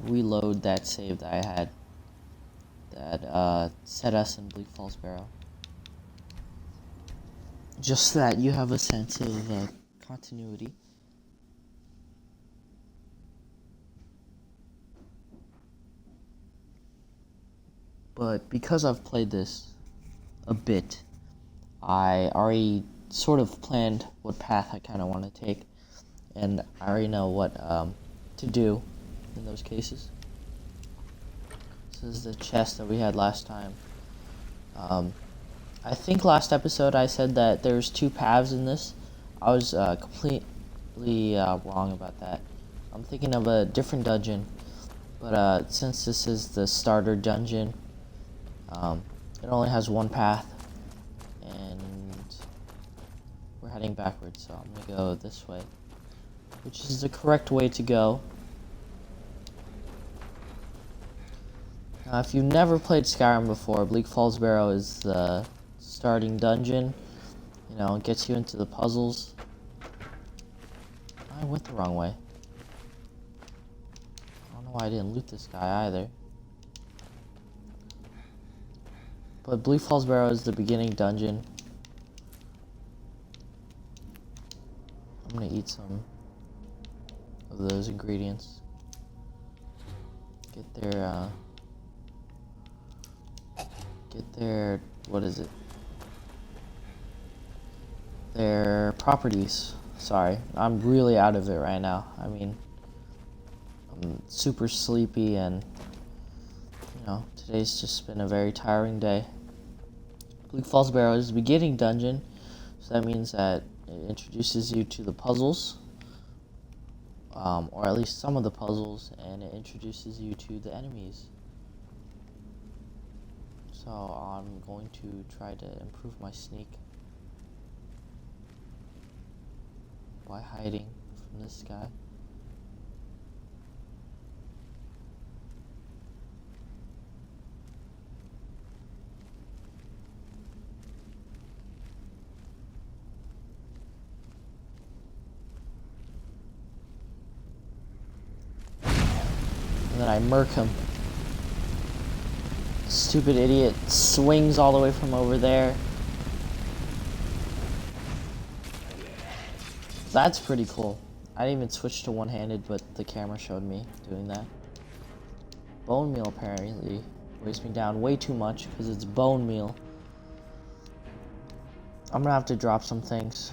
reload that save that I had that set us in Bleak Falls Barrow. Just so that you have a sense of continuity. But because I've played this a bit, I already sort of planned what path I kind of want to take, and I already know what to do in those cases. This is the chest that we had last time. I think last episode I said that there's 2 paths in this. I was completely wrong about that. I'm thinking of a different dungeon, but since this is the starter dungeon, it only has 1 path, and we're heading backwards, so I'm gonna go this way, which is the correct way to go. Now, if you've never played Skyrim before, Bleak Falls Barrow is the starting dungeon. You know, it gets you into the puzzles. I went the wrong way. I don't know why I didn't loot this guy either. But Bleak Falls Barrow is the beginning dungeon. I'm gonna eat some of those ingredients. Get their, what is it? Their properties. Sorry, I'm really out of it right now. I mean, I'm super sleepy, and you know, today's just been a very tiring day. Bleak Falls Barrow is the beginning dungeon, so that means that it introduces you to the puzzles, or at least some of the puzzles, and it introduces you to the enemies. So I'm going to try to improve my sneak by hiding from this guy. And then I murk him. Stupid idiot swings all the way from over there. That's pretty cool. I didn't even switch to one-handed, but the camera showed me doing that. Bone meal apparently weighs me down way too much because it's bone meal. I'm gonna have to drop some things.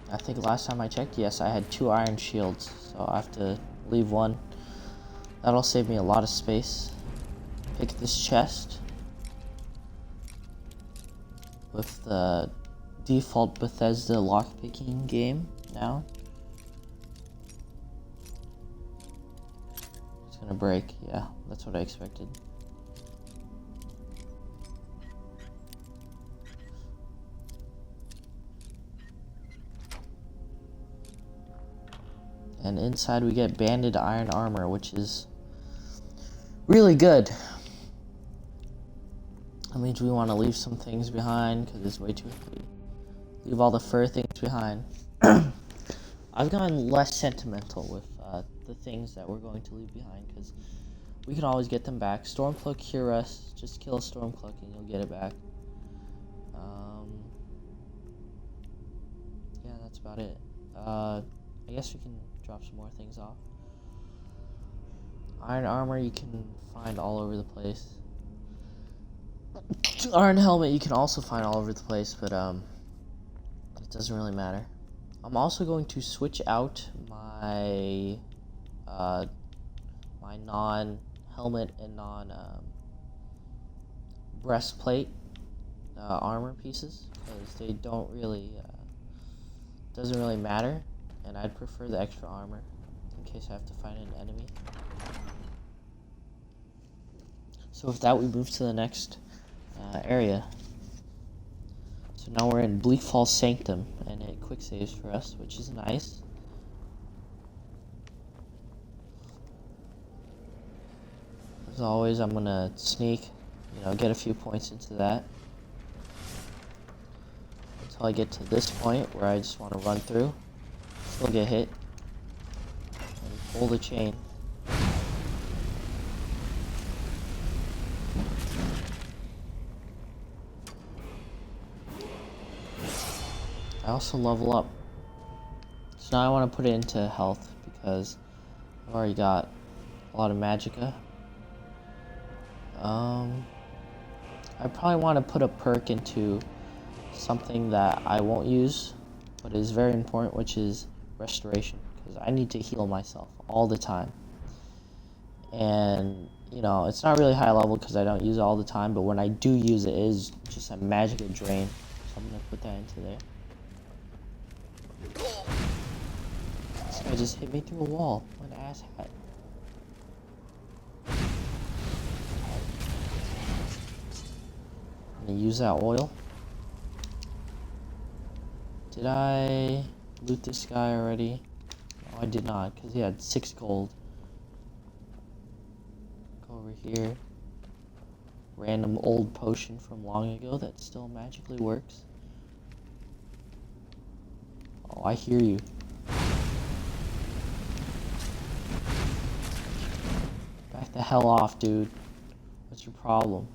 I think last time I checked, yes, I had 2 iron shields, so I have to leave 1. That'll save me a lot of space. Pick this chest with the default Bethesda lockpicking game now. It's gonna break, yeah, that's what I expected. And inside we get banded iron armor, which is really good. That means we want to leave some things behind because it's way too heavy. Leave all the fur things behind. I've gotten less sentimental with the things that we're going to leave behind because we can always get them back. Stormcloak cure us. Just kill a Stormcloak and you'll get it back. Yeah, that's about it. I guess we can drop some more things off. Iron armor you can find all over the place. Iron helmet you can also find all over the place, but it doesn't really matter. I'm also going to switch out my my non-helmet and breastplate armor pieces because they don't really doesn't really matter, and I'd prefer the extra armor in case I have to fight an enemy. So with that, we move to the next area. So now we're in Bleak Falls Sanctum, and it quick saves for us, which is nice. As always, I'm gonna sneak, get a few points into that. until I get to this point where I just want to run through, still get hit, and pull the chain. I also level up. So now I want to put it into health because I've already got a lot of magicka. I probably want to put a perk into something that I won't use, but is very important, which is restoration, because I need to heal myself all the time. And, you know, it's not really high level because I don't use it all the time, but when I do use it, it is just a magicka drain. So I'm going to put that into there. This guy just hit me through a wall. What an asshat. I'm gonna use that oil. Did I loot this guy already? No, I did not, because he had 6 gold. Go over here. Random old potion from long ago that still magically works. Oh, I hear you. Back the hell off, dude. What's your problem?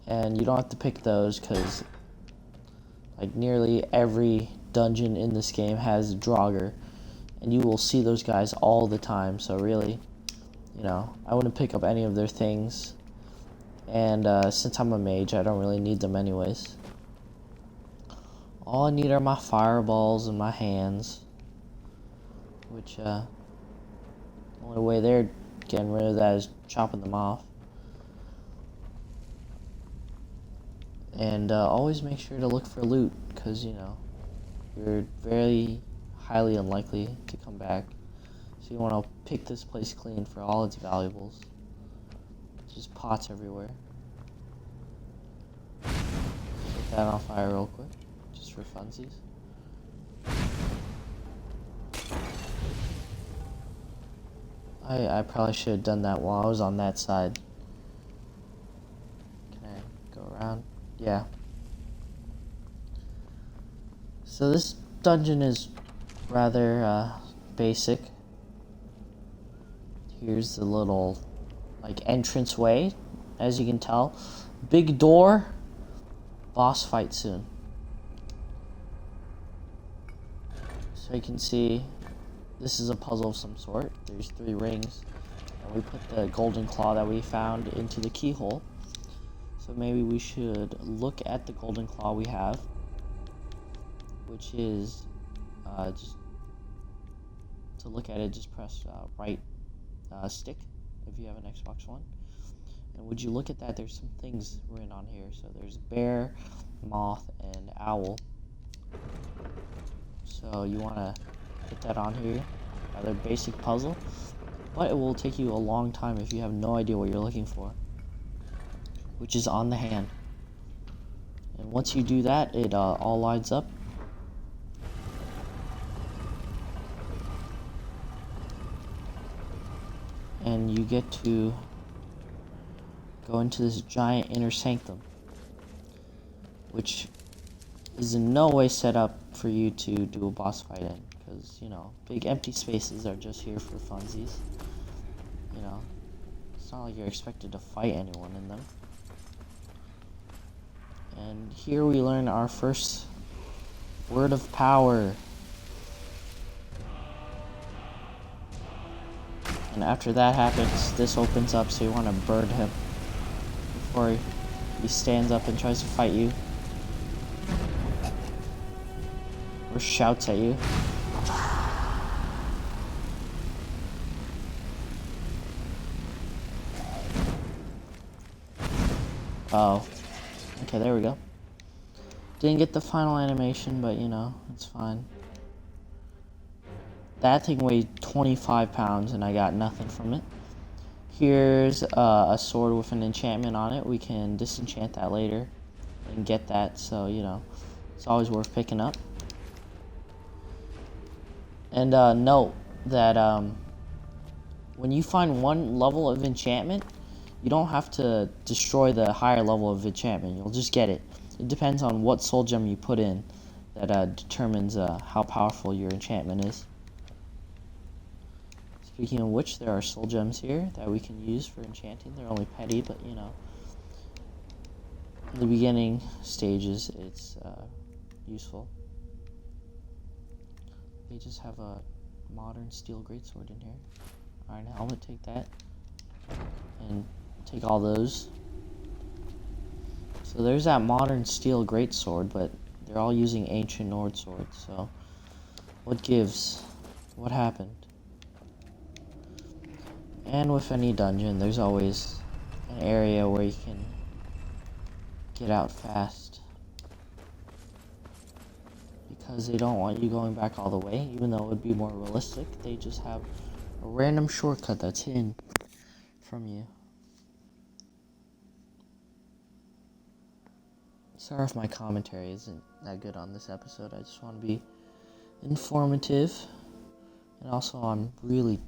And you don't have to pick those because like nearly every dungeon in this game has a Draugr, and you will see those guys all the time. So really, you know, I wouldn't pick up any of their things. And since I'm a mage, I don't really need them anyways. All I need are my fireballs and my hands, which the only way they're getting rid of that is chopping them off. And always make sure to look for loot, because, you know, you're very highly unlikely to come back. So you want to pick this place clean for all its valuables. Just pots everywhere. Set that on fire real quick, just for funsies. I probably should have done that while I was on that side. Can I go around? Yeah. So this dungeon is rather basic. Here's the little like entrance way, as you can tell. Big door. Boss fight soon. So you can see this is a puzzle of some sort. There's 3 rings, and we put the golden claw that we found into the keyhole. So maybe we should look at the golden claw we have, which is just to look at it, just press right stick if you have an Xbox One. And would you look at that, there's some things written on here. So there's bear, moth, and owl. So you want to put that on here. Rather basic puzzle, but it will take you a long time if you have no idea what you're looking for, which is on the hand. And once you do that, it all lines up. And you get to go into this giant inner sanctum, which is in no way set up for you to do a boss fight in, because, you know, big empty spaces are just here for funsies. You know, it's not like you're expected to fight anyone in them. And here we learn our first word of power. And after that happens, this opens up, so you want to burn him before he stands up and tries to fight you. Or shouts at you. Oh. Okay, there we go. Didn't get the final animation, but you know, it's fine. That thing weighed 25 pounds and I got nothing from it. Here's a sword with an enchantment on it. We can disenchant that later and get that, so you know, it's always worth picking up. And note that when you find one level of enchantment, You don't have to destroy the higher level of enchantment. You'll just get it. It depends on what soul gem you put in that determines how powerful your enchantment is. Speaking of which, there are soul gems here that we can use for enchanting. They're only petty, but you know, in the beginning stages, it's useful. They just have a modern steel greatsword in here. Iron helmet, take that. And take all those. So there's that modern steel greatsword, but they're all using ancient Nord swords, so what gives? What happened? And with any dungeon, there's always an area where you can get out fast. Because they don't want you going back all the way, even though it would be more realistic, they just have a random shortcut that's hidden from you. Sorry if my commentary isn't that good on this episode. I just want to be informative. And also, I'm really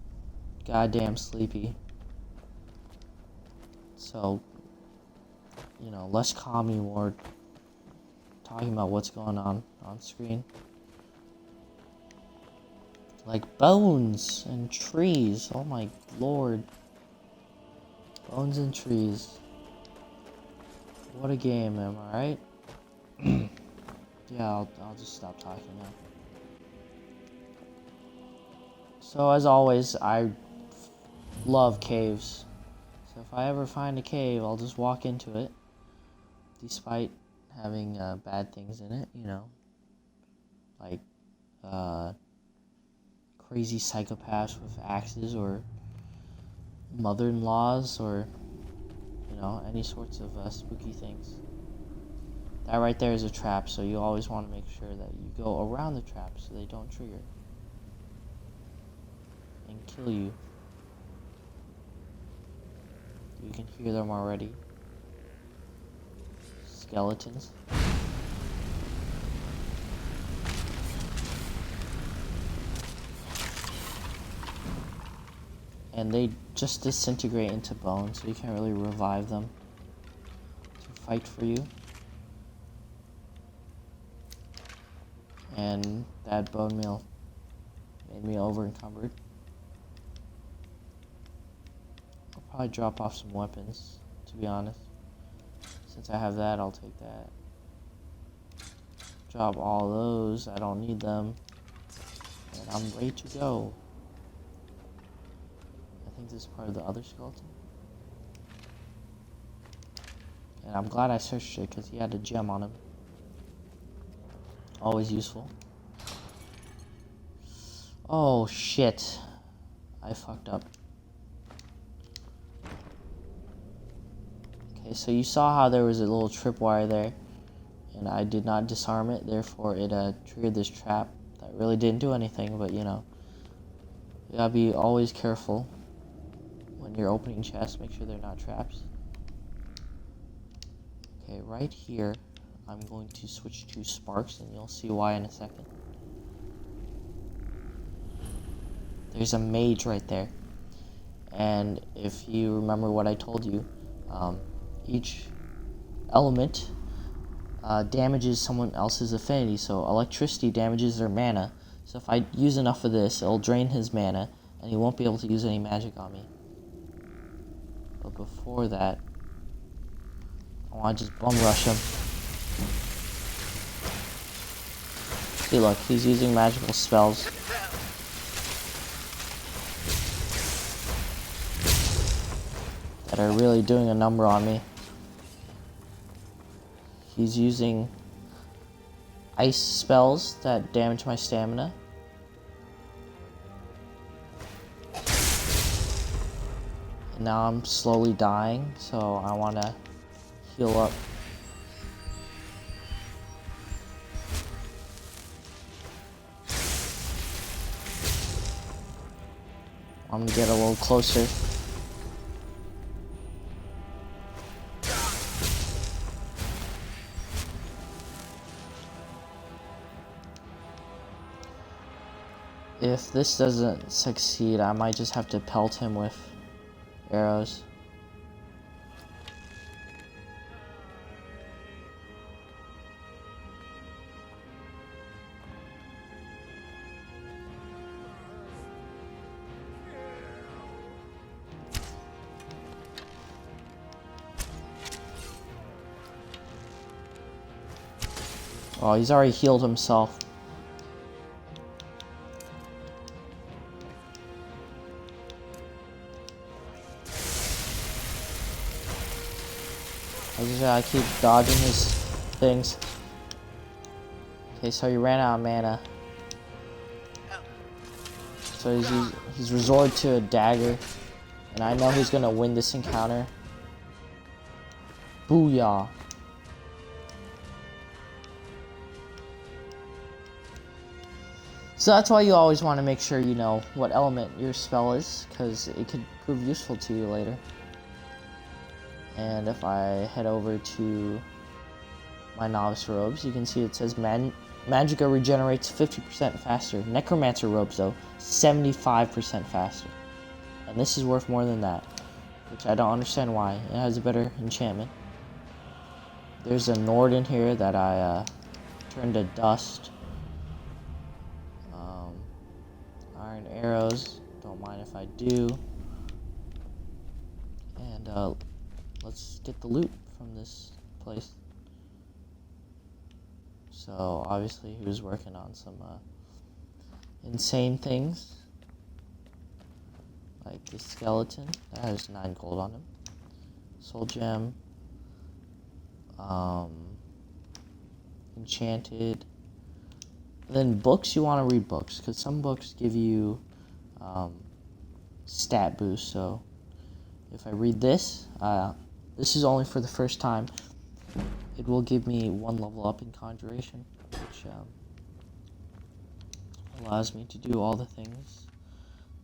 goddamn sleepy. So, you know, less calming, more talking about what's going on screen. Like bones and trees. Oh my lord. Bones and trees. What a game, am I right? Yeah, I'll just stop talking now. So as always, I love caves. So if I ever find a cave, I'll just walk into it. Despite having bad things in it, you know. Like crazy psychopaths with axes, or mother-in-laws, or you know, any sorts of spooky things. That right there is a trap, so you always want to make sure that you go around the trap so they don't trigger and kill you. You can hear them already. Skeletons. And they just disintegrate into bone, so you can't really revive them to fight for you. And that bone meal made me over encumbered. I'll probably drop off some weapons, to be honest. Since I have that, I'll take that. Drop all those, I don't need them. And I'm ready to go. I think this is part of the other skeleton. And I'm glad I searched it because he had a gem on him. Always useful. Oh shit. I fucked up. Okay, so you saw how there was a little tripwire there. And I did not disarm it, therefore it triggered this trap that really didn't do anything, but you know. You gotta be always careful when you're opening chests, make sure they're not traps. Okay, right here, I'm going to switch to sparks, and you'll see why in a second. There's a mage right there. And if you remember what I told you, each element damages someone else's affinity. So electricity damages their mana. So if I use enough of this, it'll drain his mana, and he won't be able to use any magic on me. But before that, I want to just bum rush him. See, look, he's using magical spells. That are really doing a number on me. He's using ice spells that damage my stamina. And now I'm slowly dying, so I want to heal up. I'm gonna get a little closer. If this doesn't succeed, I might just have to pelt him with arrows. Oh, he's already healed himself. I just gotta keep dodging his things. Okay, so he ran out of mana. So he's resorted to a dagger. And I know he's gonna win this encounter. Booyah. So that's why you always want to make sure you know what element your spell is, because it could prove useful to you later. And if I head over to my novice robes, you can see it says Magicka regenerates 50% faster. Necromancer robes, though, 75% faster. And this is worth more than that, which I don't understand why. It has a better enchantment. There's a Nord in here that I turned to dust. Iron arrows, don't mind if I do. And let's get the loot from this place. So obviously he was working on some insane things. Like this skeleton, that has 9 gold on him. Soul gem. Enchanted. Then books, you want to read books, because some books give you stat boost. So if I read this, this is only for the first time. It will give me 1 level up in Conjuration, which allows me to do all the things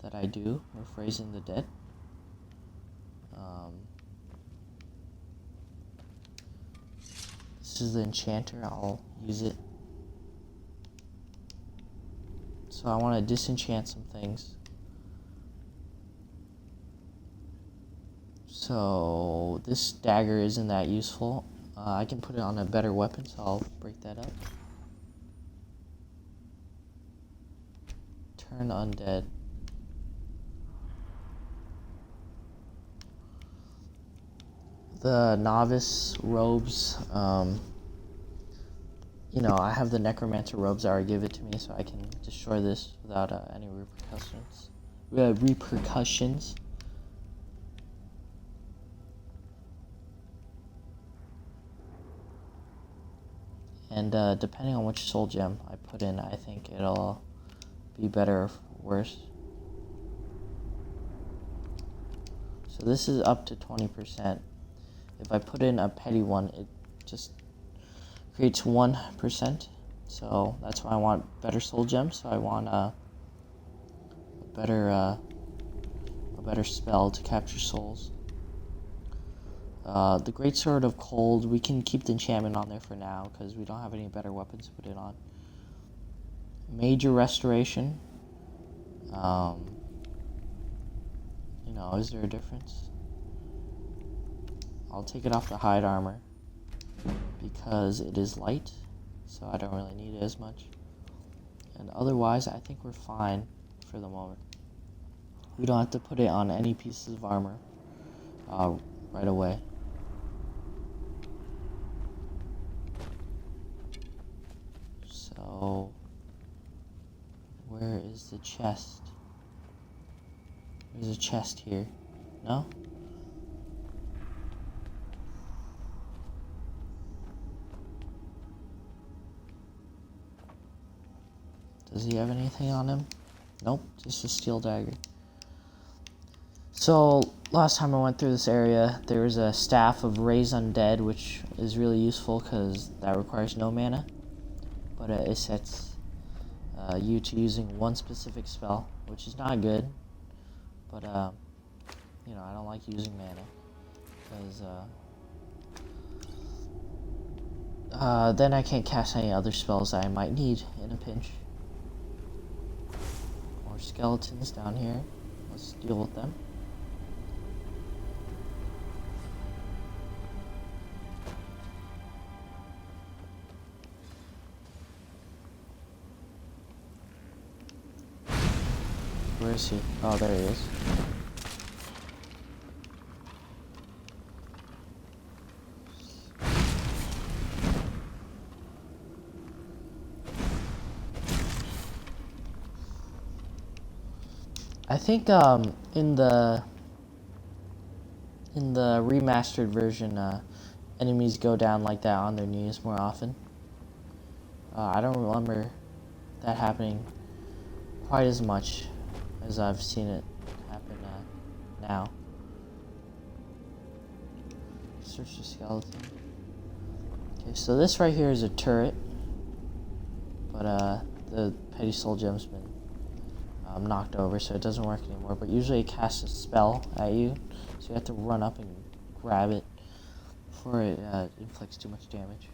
that I do with Raising the Dead. This is the enchanter, I'll use it. So I want to disenchant some things. So this dagger isn't that useful. I can put it on a better weapon, so I'll break that up. Turn undead. The novice robes, you know, I have the necromancer robes that already give it to me, so I can destroy this without any repercussions. And depending on which soul gem I put in, I think it'll be better or worse. So this is up to 20%. If I put in a petty one, it just creates 1%. So that's why I want better soul gems. So I want a better spell to capture souls. The Great Sword of Cold, we can keep the enchantment on there for now because we don't have any better weapons to put it on. Major Restoration. You know, is there a difference? I'll take it off the hide armor because it is light, so I don't really need it as much. And otherwise, I think we're fine for the moment. We don't have to put it on any pieces of armor right away. So, where is the chest? There's a chest here. No? Does he have anything on him? Nope, just a steel dagger. So, last time I went through this area, there was a Staff of Raise Undead, which is really useful because that requires no mana. But it sets you to using one specific spell, which is not good. But, you know, I don't like using mana because then I can't cast any other spells that I might need in a pinch. More skeletons down here. Let's deal with them. Where is he? Oh, there he is. I think in the remastered version, enemies go down like that on their knees more often. I don't remember that happening quite as much as I've seen it happen now. Search the skeleton. Okay, so this right here is a turret, but the petty soul gem's been knocked over, so it doesn't work anymore. But usually it casts a spell at you, so you have to run up and grab it before it inflicts too much damage.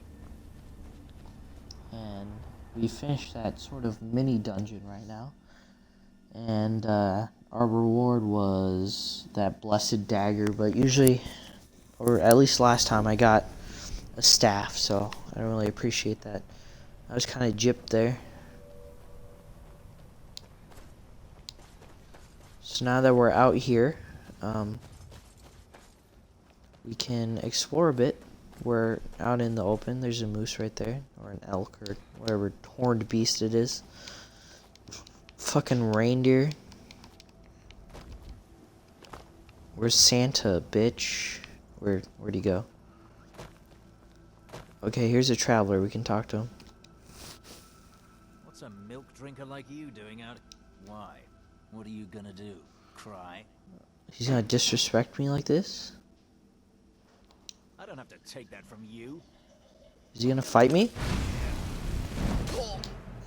And we finished that sort of mini dungeon right now, and our reward was that blessed dagger. But usually, or at least last time, I got a staff, so I don't really appreciate that. I was kind of gypped there. So now that we're out here, we can explore a bit. We're out in the open. There's a moose right there, or an elk, or whatever horned beast it is. Fucking reindeer. Where's Santa, bitch? Where'd he go? Okay, here's a traveler. We can talk to him. What's a milk drinker like you doing out? Why? What are you gonna do? Cry? He's gonna disrespect me like this? I don't have to take that from you. Is he gonna fight me?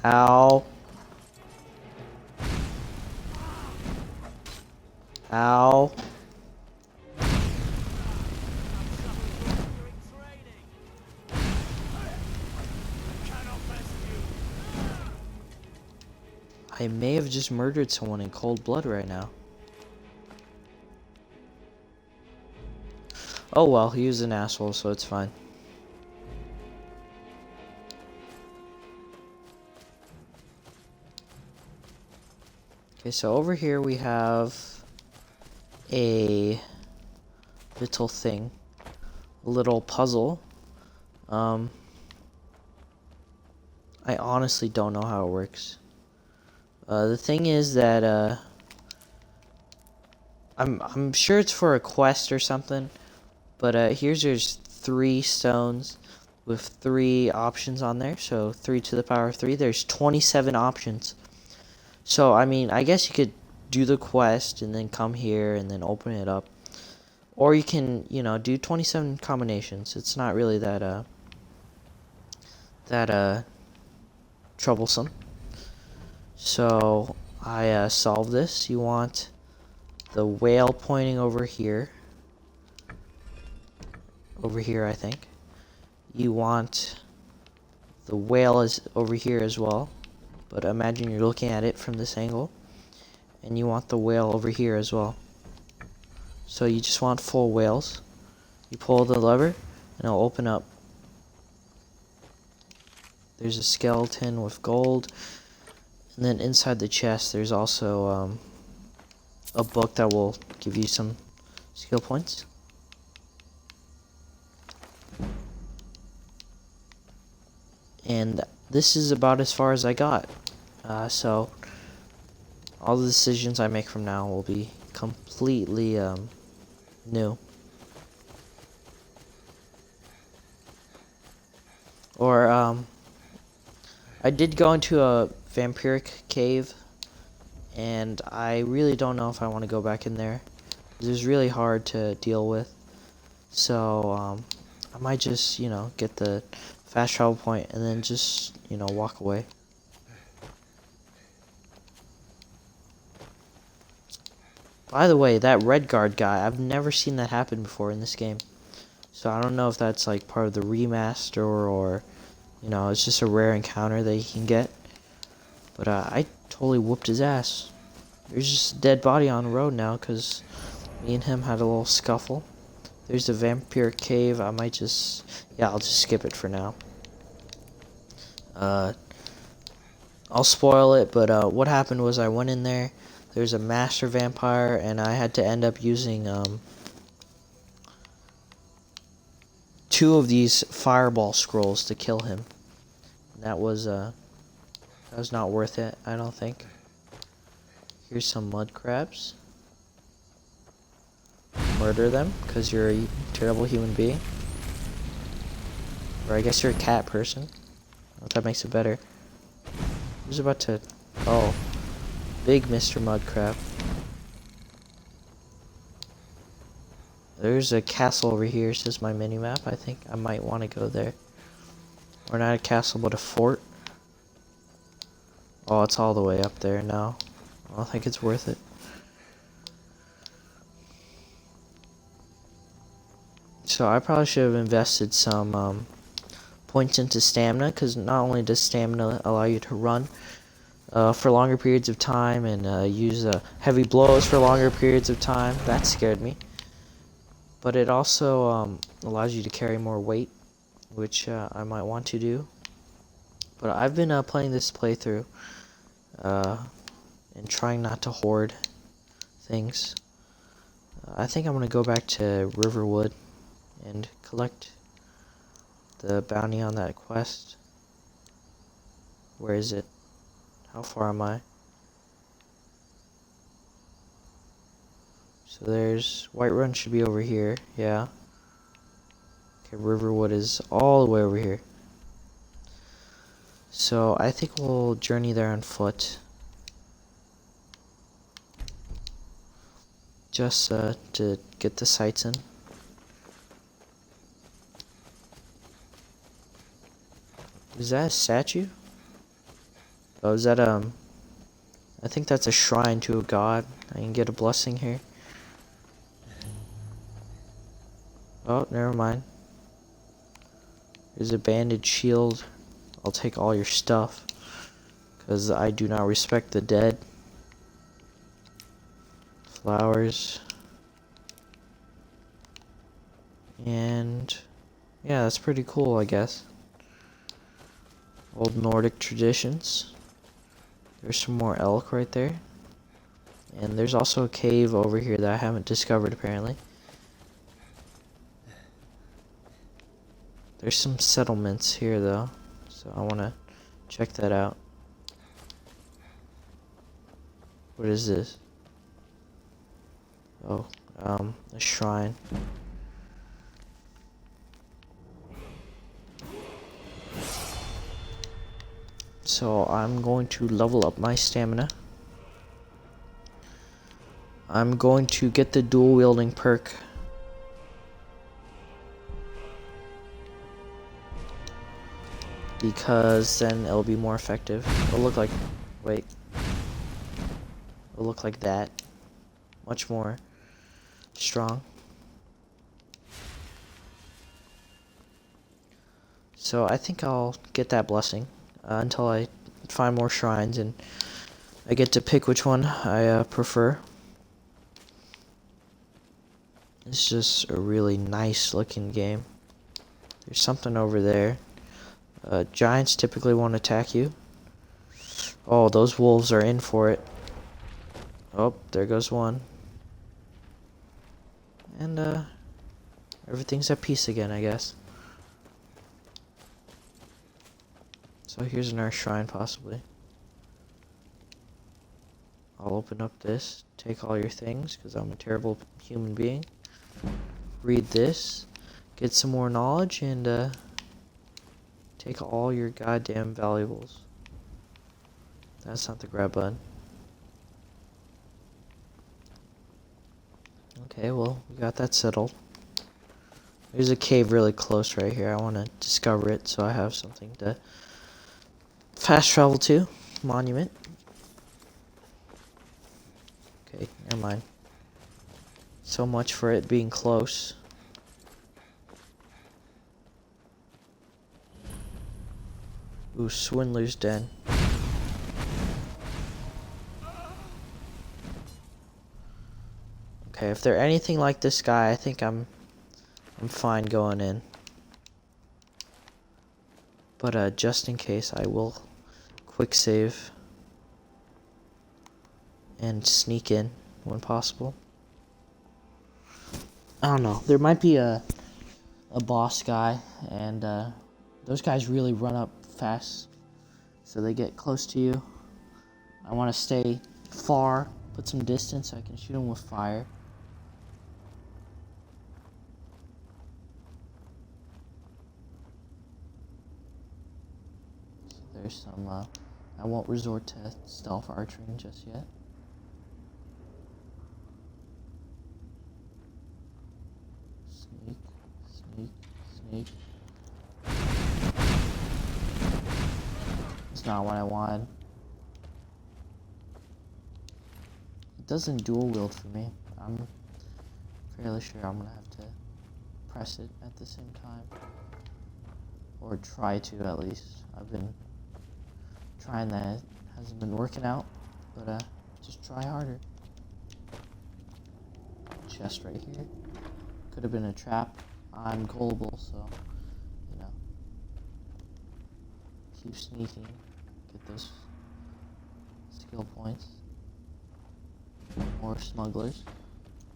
Ow. Ow. I may have just murdered someone in cold blood right now. Oh well, he was an asshole, so it's fine. Okay, so over here we have a little thing. A little puzzle. I honestly don't know how it works. The thing is that I'm sure it's for a quest or something, but there's 3 stones with 3 options on there, so 3 to the power of 3. There's 27 options. So I mean, I guess you could do the quest and then come here and then open it up, or you can, you know, do 27 combinations. It's not really that troublesome. So I solved this. You want the whale pointing over here. Over here, I think. You want the whale is over here as well. But imagine you're looking at it from this angle. And you want the whale over here as well. So you just want full whales. You pull the lever and it'll open up. There's a skeleton with gold. And then inside the chest, there's also a book that will give you some skill points. And this is about as far as I got. So all the decisions I make from now will be completely new. Or I did go into a vampiric cave, and I really don't know if I want to go back in there. It was really hard to deal with. So I might just, you know, get the fast travel point and then just, you know, walk away. By the way, that red guard guy, I've never seen that happen before in this game. So I don't know if that's like part of the remaster or, you know, it's just a rare encounter that you can get. But I totally whooped his ass. There's just a dead body on the road now because me and him had a little scuffle. There's the vampire cave. I might just... yeah, I'll just skip it for now. I'll spoil it, but what happened was I went in there. There's a master vampire, and I had to end up using 2 of these fireball scrolls to kill him. That was not worth it, I don't think. Here's some mud crabs. Murder them, because you're a terrible human being. Or I guess you're a cat person. If that makes it better. Who's about to... Oh. Big Mr. Mud Crab. There's a castle over here, says my mini-map. I think I might want to go there. Or not a castle, but a fort. Oh, it's all the way up there now. I don't think it's worth it. So I probably should have invested some points into stamina, because not only does stamina allow you to run for longer periods of time and use heavy blows for longer periods of time. That scared me. But it also allows you to carry more weight, which I might want to do. But I've been playing this playthrough and trying not to hoard things. I think I'm going to go back to Riverwood and collect the bounty on that quest. Where is it? How far am I? So there's... Whiterun should be over here, yeah. Okay, Riverwood is all the way over here. So I think we'll journey there on foot. Just to get the sights in. Is that a statue? Oh, is that I think that's a shrine to a god. I can get a blessing here. Oh, never mind. There's a banded shield. I'll take all your stuff, because I do not respect the dead. Flowers. And yeah, that's pretty cool, I guess. Old Nordic traditions. There's some more elk right there. And there's also a cave over here that I haven't discovered apparently. There's some settlements here though, so I want to check that out. What is this? Oh, a shrine. So I'm going to level up my stamina. I'm going to get the dual wielding perk. Because then it'll be more effective. It'll look like... Wait. It'll look like that. Much more strong. So I think I'll get that blessing until I find more shrines and I get to pick which one I prefer. It's just a really nice looking game. There's something over there. Giants typically won't attack you. Oh, those wolves are in for it. Oh, there goes one. And everything's at peace again, I guess. So here's another shrine, possibly. I'll open up this, take all your things, because I'm a terrible human being. Read this, get some more knowledge, and take all your goddamn valuables. That's not the grab button. Okay, well, we got that settled. There's a cave really close right here. I want to discover it, so I have something to fast travel to. Monument. Okay, never mind. So much for it being close. Ooh, Swindler's Den. Okay, if they're anything like this guy, I think I'm fine going in. But just in case, I will quick save and sneak in when possible. I don't know. There might be a boss guy, and those guys really run up fast, so they get close to you. I want to stay far Put some distance so I can shoot him with fire. So there's some, I won't resort to stealth archering just yet. Sneak, sneak, sneak. It's not what I wanted. It doesn't dual wield for me. I'm fairly sure I'm gonna have to press it at the same time. Or try to, at least. I've been trying that. It hasn't been working out. But just try harder. Chest right here. Could have been a trap. I'm gullible, so you know. Keep sneaking. Get those skill points. More smugglers.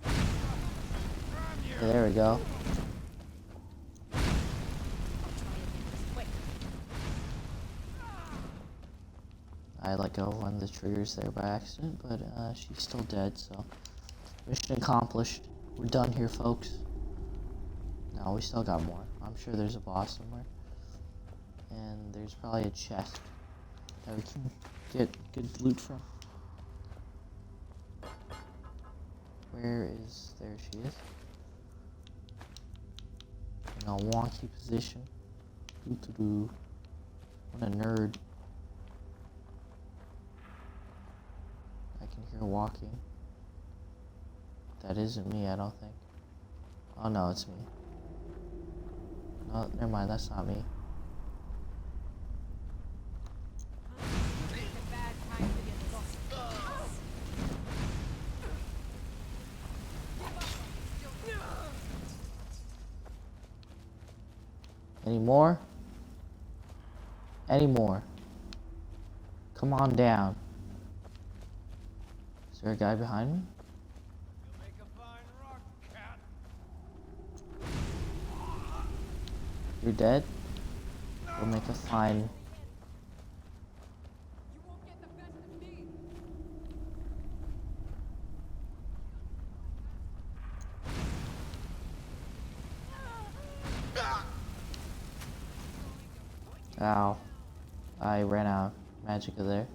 Okay, there we go. I let go of one of the triggers there by accident, but she's still dead, so mission accomplished. We're done here, folks. No, we still got more. I'm sure there's a boss somewhere. And there's probably a chest that we can get good loot from. Where is... there she is. In a wonky position. Doo-doo-doo. What a nerd. I can hear walking. That isn't me, I don't think. Oh no, it's me. No, never mind, that's not me. Any more? Any more? Come on down. Is there a guy behind me? You'll make a fine rock cat. You're dead? We'll make a fine... You won't get the best of me. Ow. I ran out of magic there.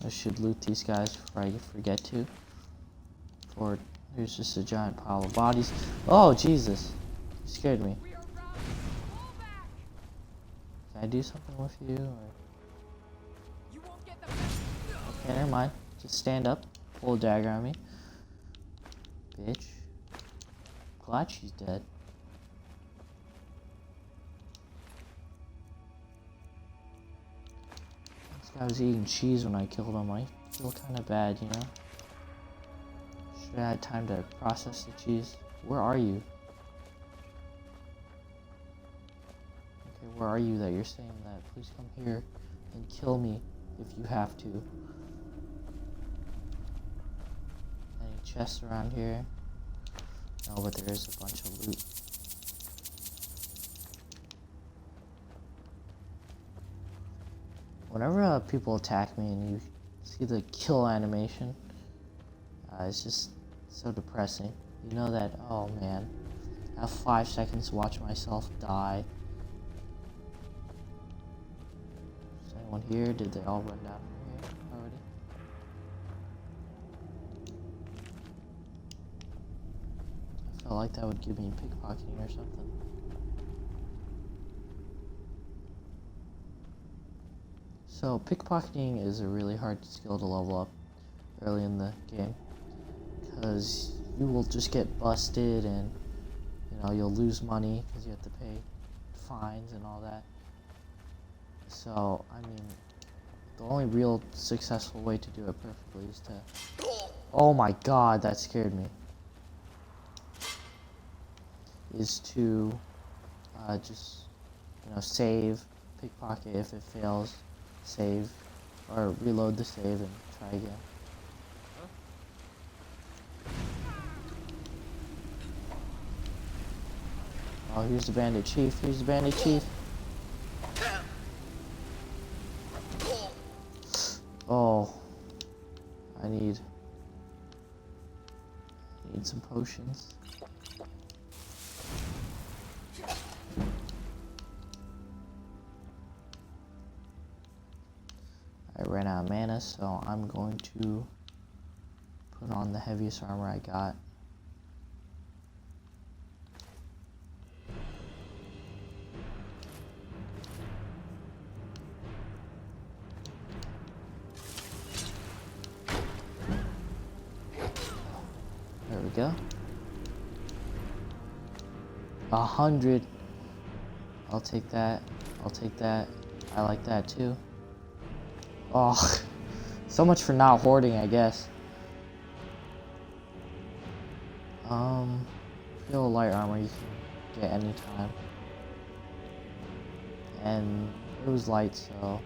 I should loot these guys before I forget to. Or there's just a giant pile of bodies. Oh, Jesus. You scared me. Can I do something with you? Or... okay, never mind. Just stand up. Pull a dagger on me. Bitch. Glad she's dead. I was eating cheese when I killed him. I feel kind of bad, you know? Should have had time to process the cheese. Where are you? Okay, where are you that you're saying that? Please come here and kill me if you have to. Any chests around here? No, but there is a bunch of loot. Whenever people attack me and you see the kill animation, it's just so depressing. You know that, oh man, I have 5 seconds to watch myself die. Is anyone here? Did they all run down from here already? I felt like that would give me pickpocketing or something. So pickpocketing is a really hard skill to level up early in the game, because you will just get busted and you know you'll lose money because you have to pay fines and all that. So I mean, the only real successful way to do it perfectly is to... oh my god, that scared me. Is to just save, pickpocket if it fails. Save, or reload the save and try again. Oh, here's the bandit chief. Here's the bandit chief. Oh, I need some potions. I ran out of mana, so I'm going to put on the heaviest armor I got. There we go. 100. I'll take that. I'll take that. I like that too. Oh, so much for not hoarding, I guess. Feel light armor you can get anytime. And it was light, so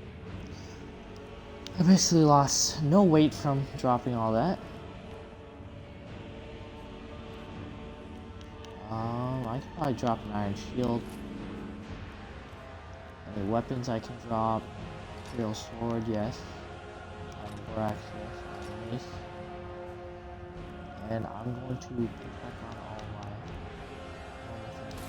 I basically lost no weight from dropping all that. I could probably drop an iron shield. Any weapons I can drop? Imperial sword, yes. Borax, yes. Mace. And I'm going to put back on all my normal things.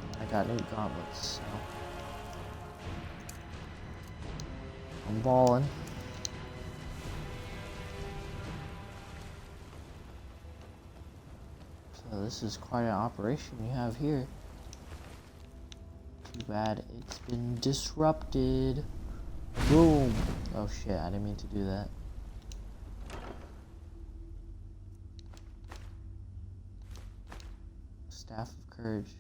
And I got new gauntlets, so I'm balling. So this is quite an operation you have here. Too bad it's been disrupted. Boom! Oh shit, I didn't mean to do that. Staff of Courage.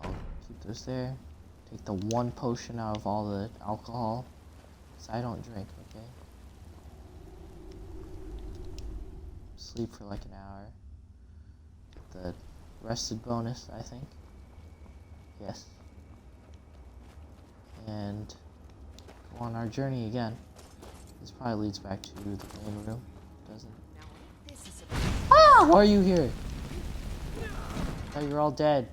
I'll keep those there. Take the one potion out of all the alcohol. So I don't drink, okay? Sleep for like an hour. The rested bonus, I think. Yes. And go on our journey again. This probably leads back to the main room, doesn't it? Ah! Why are you here? I thought you were all dead.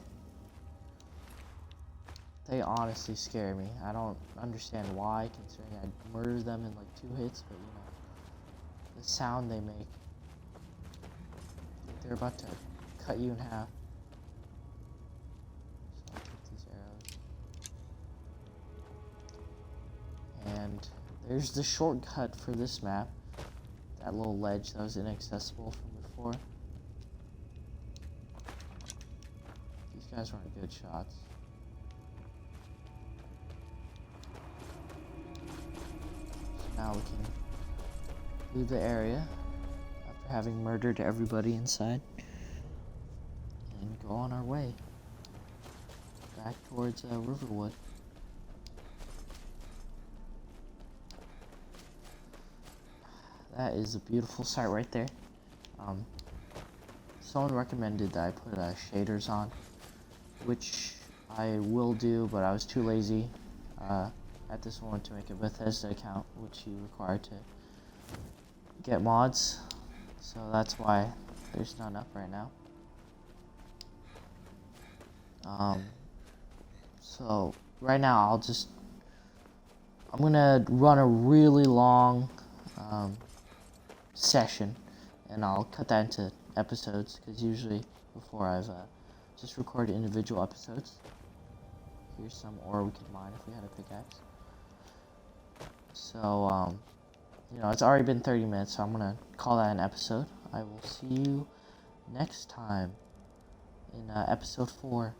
They honestly scare me. I don't understand why, considering I murdered them in like 2 hits, but you know, the sound they make. They're about to cut you in half. So I'll take these arrows. And there's the shortcut for this map. That little ledge that was inaccessible from before. These guys weren't good shots. So now we can leave the area after having murdered everybody inside and go on our way back towards Riverwood. That is a beautiful sight right there. Someone recommended that I put shaders on, which I will do, but I was too lazy at this moment to make a Bethesda account, which you require to get mods. So that's why there's none up right now. So right now I'm gonna run a really long session, and I'll cut that into episodes, because usually before I've just recorded individual episodes. Here's some ore we could mine if we had a pickaxe. So you know, it's already been 30 minutes, so I'm gonna call that an episode. I will see you next time in episode 4.